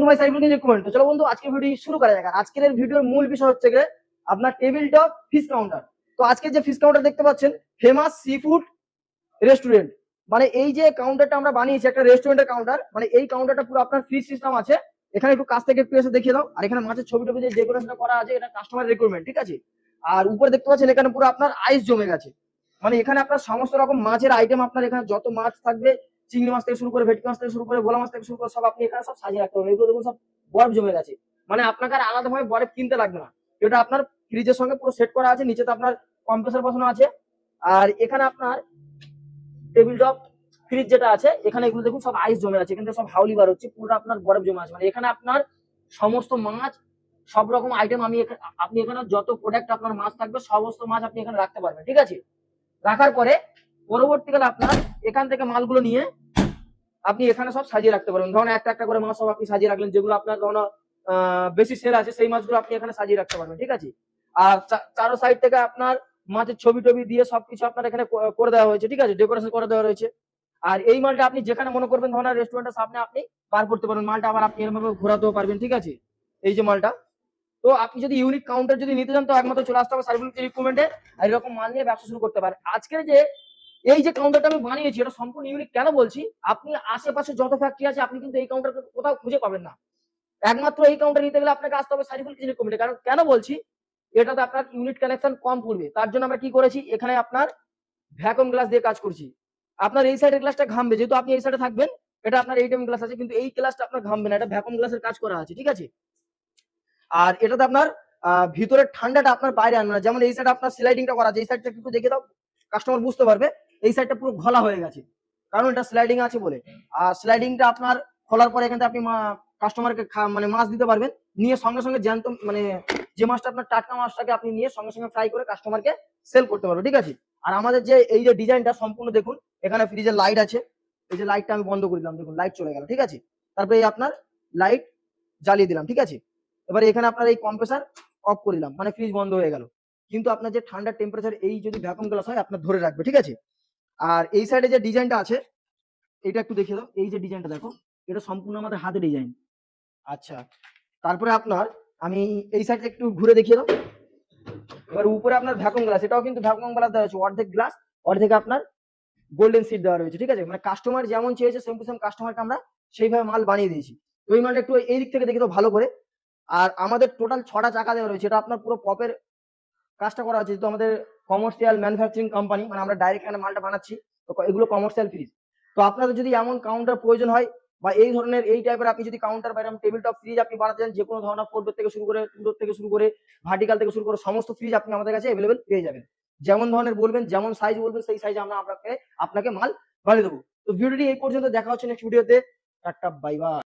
মাই Saiful kitchen recommend. তো চলো বন্ধু আজকের ভিডিও শুরু করা যাক। আজকের ভিডিওর মূল বিষয় হচ্ছে গিয়ে আপনার টেবিল টপ ফিশ কাউন্টার। তো আজকে যে ফিশ কাউন্টার দেখতে পাচ্ছেন ফেমাস সি ফুড রেস্টুরেন্ট, মানে এই যে কাউন্টারটা আমরা বানিয়েছি একটা রেস্টুরেন্টের কাউন্টার, মানে এই কাউন্টারটা পুরো আপনার ফ্রি সিস্টেম আছে। এখানে একটু কাছ থেকে একটু এসে দেখিয়ে দাও। আর এখানে মাছের ছবি টবি যে ডেকোরেশনটা করা আছে এটা কাস্টমার রিকোয়ারমেন্ট, ঠিক আছে। আর উপরে দেখতে পাচ্ছেন এখানে পুরো আপনার আইস জমে গেছে, মানে এখানে আপনার সমস্ত রকম মাছের আইটেম, আপনার এখানে যত মাছ থাকবে চিংড়ি মাছ থেকে শুরু করে ভেটকি মাছ থেকে শুরু করে ভোলা মাছ থেকে শুরু করে সব আপনি এখানে সব সাজিয়ে রাখতে পারবেন। এগুলো দেখুন সব বরফ জমে গেছে, মানে আপনাকে আর আলাদাভাবে বরফ কিনতে লাগবে না। এটা আপনার ফ্রিজের সঙ্গে পুরো সেট করা আছে, নিচে তো আপনার কম্প্রেসার বসানো আছে। আর এখানে আপনার টেবিল টপ ফ্রিজ যেটা আছে এখানে এগুলো দেখুন সব আইস জমে আছে, এখানে সব হাউলি বার হচ্ছে, পুরো আপনার বরফ জমে আছে। মানে এখানে আপনার সমস্ত মাছ সব রকম আইটেম আপনি এখানে যত প্রোডাক্ট আপনার মাছ থাকবে সমস্ত মাছ আপনি এখানে রাখতে পারবেন, ঠিক আছে। রাখার পরে পরবর্তীকালে আপনার এখান থেকে মালগুলো নিয়ে আপনি এখানে সব সাজিয়ে রাখতে পারবেন। ধরুন একটা একটা করে মাছ সব আপনি সাজিয়ে রাখলেন, যেগুলো আপনার ধরুন বেশি সেল আছে সেই মাছগুলো আপনি এখানে সাজিয়ে রাখতে পারবেন, ঠিক আছে। আর চারো সাইড থেকে আপনার মাছের ছবি টবি দিয়ে সবকিছু আপনার এখানে করে দেওয়া হয়েছে, ঠিক আছে, ডেকোরেশন করে দেওয়া রয়েছে। আর এই মালটা আপনি যেখানে মনে করবেন ধরুন রেস্টুরেন্টের সামনে আপনি পার করতে পারবেন মালটা, আবার আপনি এরকম ঘোরাতেও পারবেন, ঠিক আছে। এই যে মালটা, তো আপনি যদি ইউনিক কাউন্টার যদি নিতে চান তো একমাত্র চলে আসতে হবে সাইফুল কিচেন রিকমেন্ডে, আর এরকম মাল নিয়ে ব্যবসা শুরু করতে পারেন। আজকের যে এই যে কাউন্টারটা আমি বানিয়েছি এটা সম্পূর্ণ ইউনিক। কেন বলছি, আপনি আশেপাশে যত ফ্যাক্টরি আছে আপনি কিন্তু এই কাউন্টার কোথাও খুঁজে পাবেন না। একমাত্র এই কাউন্টার নিতে গেলে আপনাকে আসতে হবে সাইফুল কিচেন রিকমেন্ডে। কারণ কেন বলছি, এটাতে আপনার ইউনিট কানেকশন কম পড়বে। তার জন্য আমরা কি করেছি, এখানে আপনার ভ্যাকুয়াম গ্লাস দিয়ে কাজ করছি। আপনার এই সাইডের গ্লাসটা ঘামবে, যেহেতু আপনি এই সাইডে থাকবেন, এটা আপনার এইটাম গ্লাস আছে, কিন্তু এই গ্লাসটা আপনার ঘামবে না, এটা ভ্যাকুয়াম গ্লাসের কাজ করা আছে, ঠিক আছে। আর এটাতে আপনার ভিতরের ঠান্ডাটা আপনার বাইরে আনবে না। যেমন এই সাইডে আপনার স্লাইডিংটা করা আছে, এই সাইডটা একটু দেখে দাও, কাস্টমার বুঝতে পারবে। এই সাইডটা পুরো ঘোলা হয়ে গেছে, কারণ এটা স্লাইডিং আছে বলে। আর স্লাইডিংটা আপনার খোলার পরে এখানে আপনি কাস্টমারকে মানে মাছ দিতে পারবেন, নিয়ে সঙ্গে সঙ্গে জ্যান্ত মানে যে মাছটা আপনার টাটকা মাছটাকে আপনি নিয়ে সঙ্গে সঙ্গে ফ্রাই করে কাস্টমারকে সেল করতে পারবেন, ঠিক আছে। আর আমাদের যে এই যে ডিজাইনটা সম্পূর্ণ দেখুন, এখানে ফ্রিজের লাইট আছে, এই যে লাইটটা আমি বন্ধ করে দিলাম, দেখুন লাইট চলে গেল, ঠিক আছে। তারপরে এই আপনার লাইট জ্বালিয়ে দিলাম, ঠিক আছে। এবার এখানে আপনার এই কম্প্রেসার অফ করে দিলাম, মানে ফ্রিজ বন্ধ হয়ে গেল। কিন্তু আপনার যে ঠান্ডার টেম্পারেচার এই যদি ভ্যাকুয়াম গ্লাস হয় আপনার ধরে রাখবে, ঠিক আছে। আর এই সাইডে যে ডিজাইনটা আছে এটা একটু দেখিয়ে দাও, এই যে ডিজাইনটা দেখো, এটা সম্পূর্ণ আমাদের হাতে ডিজাইন। আচ্ছা, তারপরে আপনার আমি এই সাইডে একটু ঘুরে দেখিয়ে দাও। এবার উপরে আপনার ভ্যাকুয়াম গ্লাস, এটাও কিন্তু ভ্যাকুয়াম গ্লাস দেওয়া হয়েছে, অর্ধেক গ্লাস অর্ধেক আপনার গোল্ডেন সিট দেওয়া রয়েছে, ঠিক আছে। মানে কাস্টমার যেমন চেয়েছে সেম টু সেম কাস্টমারকে আমরা সেইভাবে মাল বানিয়ে দিয়েছি। তো এই মালটা একটু এই দিক থেকে দেখে দাও ভালো করে। আর আমাদের টোটাল 6টা চাকা দেওয়া রয়েছে, এটা আপনার পুরো পপের কাজটা করা হচ্ছে, যেহেতু আমাদের কমার্শিয়াল ম্যানুফ্যাকচারিং কোম্পানি, মানে আমরা ডাইরেক্ট এখানে মালটা বানাচ্ছি, তো এগুলো কমার্শিয়াল ফ্রিজ। তো আপনাদের যদি এমন কাউন্টার প্রয়োজন হয় বা এই ধরনের এই টাইপের আপনি যদি কাউন্টার বা এরকম টেবিল টপ ফ্রিজ আপনি বানাতে চান, যে কোনো ধরনের ফোর ডোর থেকে শুরু করে টু ডোর থেকে শুরু করে ভার্টিক্যাল থেকে শুরু করে সমস্ত ফ্রিজ আপনি আমাদের কাছে অ্যাভেলেবেল পেয়ে যাবেন। যেমন ধরনের বলবেন, যেমন সাইজ বলবেন সেই সাইজে আমরা আপনাকে মাল বানিয়ে দেবো। তো ভিডিওটি এই পর্যন্ত, দেখা হচ্ছে নেক্সট ভিডিওতে। Tata, bye bye.